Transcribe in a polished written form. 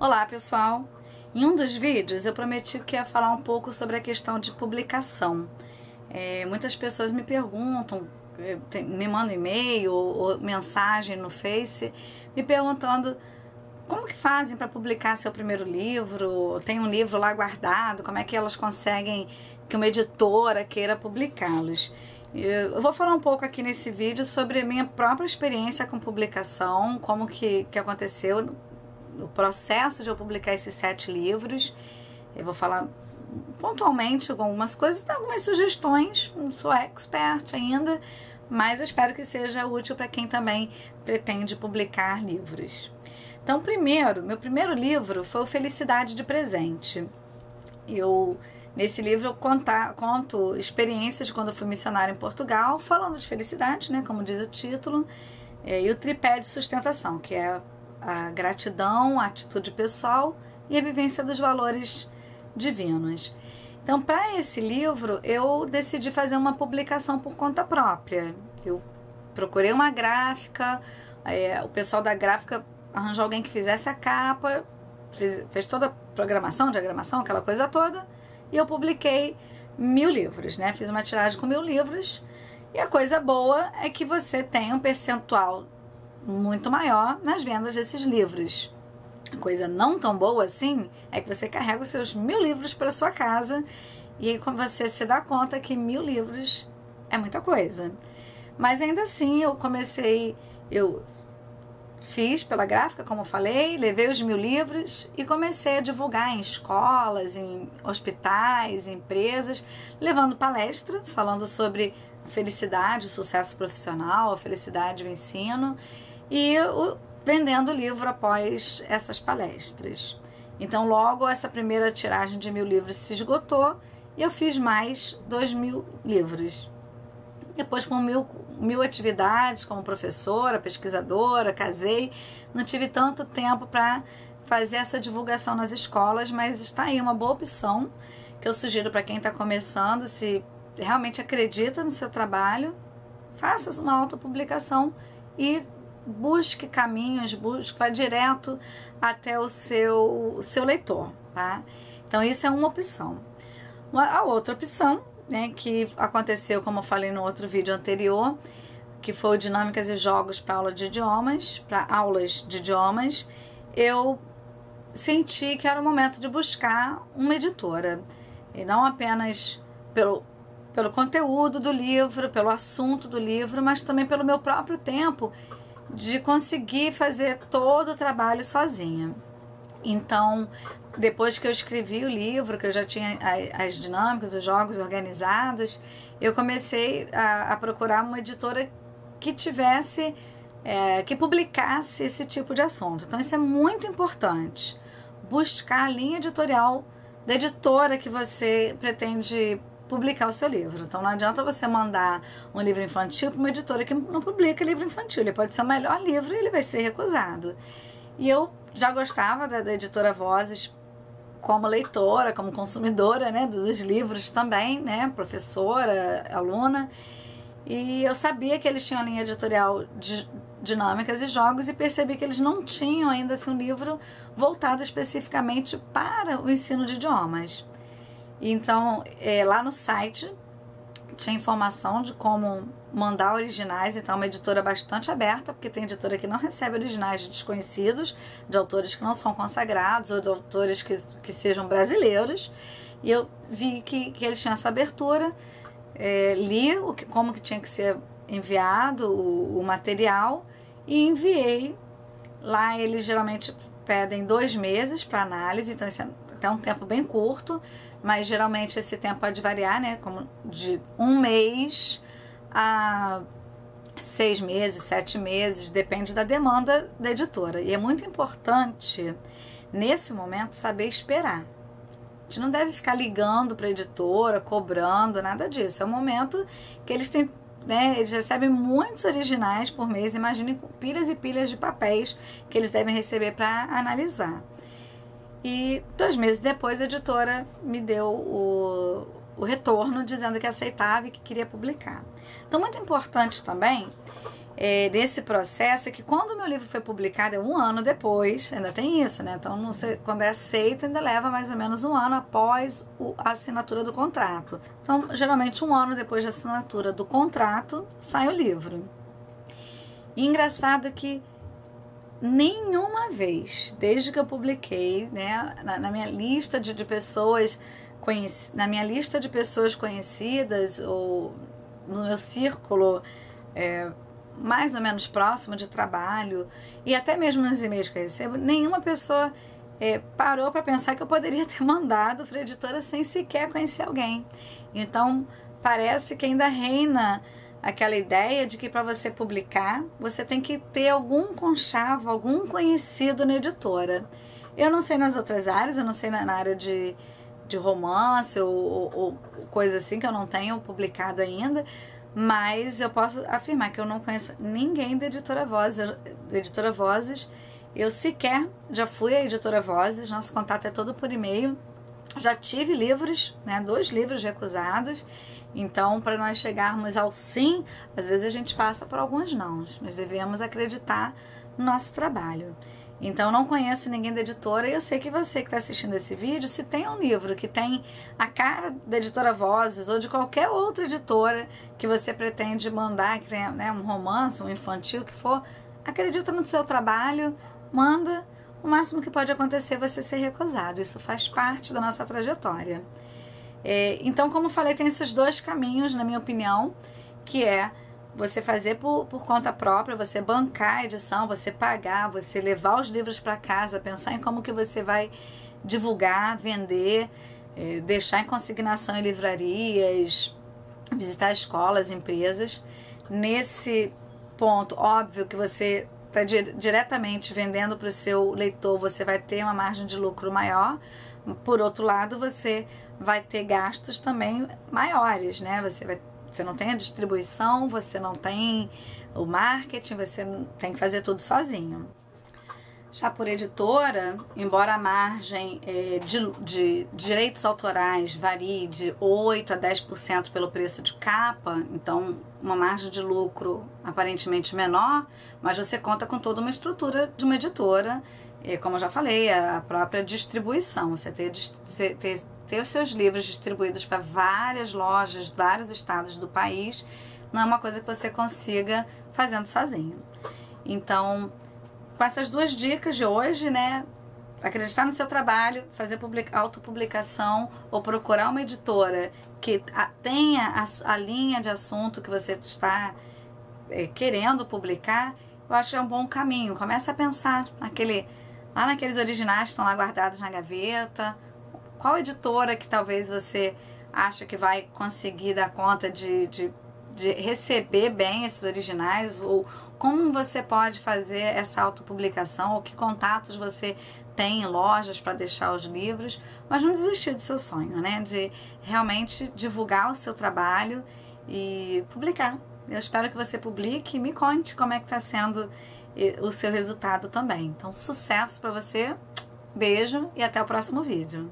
Olá pessoal, em um dos vídeos eu prometi que ia falar um pouco sobre a questão de publicação. Muitas pessoas me perguntam, me mandam e-mail ou mensagem no Face me perguntando como que fazem para publicar seu primeiro livro, tem um livro lá guardado, como é que elas conseguem que uma editora queira publicá-los. Eu vou falar um pouco aqui nesse vídeo sobre a minha própria experiência com publicação, como que aconteceu o processo de eu publicar esses 7 livros. Eu vou falar pontualmente algumas coisas, algumas sugestões, não sou expert ainda, mas eu espero que seja útil para quem também pretende publicar livros. Então, meu primeiro livro foi o Felicidade de Presente. Nesse livro eu conto experiências de quando eu fui missionária em Portugal, falando de felicidade, né, como diz o título, e o tripé de sustentação, que é a gratidão, a atitude pessoal e a vivência dos valores divinos. Então, para esse livro, eu decidi fazer uma publicação por conta própria. Eu procurei uma gráfica, o pessoal da gráfica arranjou alguém que fizesse a capa, fez toda a programação, diagramação, aquela coisa toda, e eu publiquei 1000 livros, né? Fiz uma tiragem com 1000 livros, e a coisa boa é que você tem um percentual muito maior nas vendas desses livros. A coisa não tão boa assim é que você carrega os seus 1000 livros para sua casa e aí quando você se dá conta que 1000 livros é muita coisa. Mas ainda assim eu fiz pela gráfica, como eu falei, levei os 1000 livros e comecei a divulgar em escolas, em hospitais, em empresas, levando palestra, falando sobre a felicidade, o sucesso profissional, a felicidade, o ensino, e vendendo o livro após essas palestras. Então logo essa primeira tiragem de 1000 livros se esgotou e eu fiz mais 2000 livros. Depois, com 1000 atividades como professora, pesquisadora, casei, não tive tanto tempo para fazer essa divulgação nas escolas, mas está aí uma boa opção que eu sugiro para quem está começando. Se realmente acredita no seu trabalho, faça uma autopublicação e busque caminhos, vá direto até o seu leitor, tá? Então isso é uma opção. A outra opção, né, que aconteceu, como eu falei no outro vídeo anterior, que foi o Dinâmicas e Jogos para aulas de idiomas, eu senti que era o momento de buscar uma editora, e não apenas pelo conteúdo do livro, pelo assunto do livro, mas também pelo meu próprio tempo de conseguir fazer todo o trabalho sozinha. Então, depois que eu escrevi o livro, que eu já tinha as dinâmicas, os jogos organizados, eu comecei a procurar uma editora que tivesse, que publicasse esse tipo de assunto. Então isso é muito importante, buscar a linha editorial da editora que você pretende publicar o seu livro. Então não adianta você mandar um livro infantil para uma editora que não publica livro infantil. Ele pode ser o melhor livro e ele vai ser recusado. E eu já gostava da editora Vozes como leitora, como consumidora, né, dos livros também, né, professora, aluna, e eu sabia que eles tinham a linha editorial de Dinâmicas e Jogos e percebi que eles não tinham ainda assim, um livro voltado especificamente para o ensino de idiomas. Então, lá no site tinha informação de como mandar originais, então é uma editora bastante aberta, porque tem editora que não recebe originais de desconhecidos, de autores que não são consagrados ou de autores que sejam brasileiros, e eu vi que eles tinham essa abertura, li como que tinha que ser enviado o material e enviei. Lá eles geralmente pedem 2 meses para análise, então isso é até um tempo bem curto, mas geralmente esse tempo pode variar, né, como de 1 mês a 6 meses, 7 meses, depende da demanda da editora. E é muito importante, nesse momento, saber esperar. A gente não deve ficar ligando para a editora, cobrando, nada disso. É um momento que eles têm, né, eles recebem muitos originais por mês, imaginem pilhas e pilhas de papéis que eles devem receber para analisar. E 2 meses depois a editora me deu o retorno dizendo que aceitava e que queria publicar. Então, muito importante também desse processo é que quando o meu livro foi publicado, 1 ano depois, ainda tem isso, né? Então, não sei, quando é aceito, ainda leva mais ou menos 1 ano após a assinatura do contrato. Então, geralmente 1 ano depois da assinatura do contrato, sai o livro. E engraçado que nenhuma vez, desde que eu publiquei, né, na minha lista de pessoas na minha lista de pessoas conhecidas, ou no meu círculo mais ou menos próximo de trabalho, e até mesmo nos e-mails que eu recebo, nenhuma pessoa parou para pensar que eu poderia ter mandado para a editora sem sequer conhecer alguém. Então, parece que ainda reina aquela ideia de que para você publicar, você tem que ter algum conchavo, algum conhecido na editora. Eu não sei nas outras áreas, eu não sei na área de romance ou coisa assim, que eu não tenho publicado ainda, mas eu posso afirmar que eu não conheço ninguém da Editora Vozes. Eu sequer já fui à Editora Vozes, nosso contato é todo por e-mail. Já tive livros, né, 2 livros recusados. Então, para nós chegarmos ao sim, às vezes a gente passa por alguns nãos. Nós devemos acreditar no nosso trabalho. Então, não conheço ninguém da editora, e eu sei que você que está assistindo esse vídeo, se tem um livro que tem a cara da Editora Vozes ou de qualquer outra editora que você pretende mandar, que tenha, né, um romance, um infantil, que for, acredita no seu trabalho, manda. O máximo que pode acontecer é você ser recusado. Isso faz parte da nossa trajetória. Então, como falei, tem esses 2 caminhos, na minha opinião, que é você fazer por conta própria, você bancar a edição, você pagar, você levar os livros para casa, pensar em como que você vai divulgar, vender, deixar em consignação em livrarias, visitar escolas, empresas. Nesse ponto, óbvio que você está diretamente vendendo para o seu leitor, você vai ter uma margem de lucro maior. Por outro lado, você vai ter gastos também maiores, né? Você não tem a distribuição, você não tem o marketing, você tem que fazer tudo sozinho. Já por editora, embora a margem de direitos autorais varie de 8% a 10% pelo preço de capa, então uma margem de lucro aparentemente menor, mas você conta com toda uma estrutura de uma editora, como eu já falei, a própria distribuição, você ter os seus livros distribuídos para várias lojas, vários estados do país, não é uma coisa que você consiga fazendo sozinho. Então, com essas 2 dicas de hoje, né, acreditar no seu trabalho, fazer autopublicação ou procurar uma editora que tenha a linha de assunto que você está querendo publicar, eu acho que é um bom caminho. Começa a pensar lá naqueles originais que estão lá guardados na gaveta. Qual editora que talvez você acha que vai conseguir dar conta de receber bem esses originais, ou como você pode fazer essa autopublicação, ou que contatos você tem em lojas para deixar os livros, mas não desistir do seu sonho, né? De realmente divulgar o seu trabalho e publicar. Eu espero que você publique e me conte como é que está sendo o seu resultado também. Então, sucesso para você, beijo e até o próximo vídeo.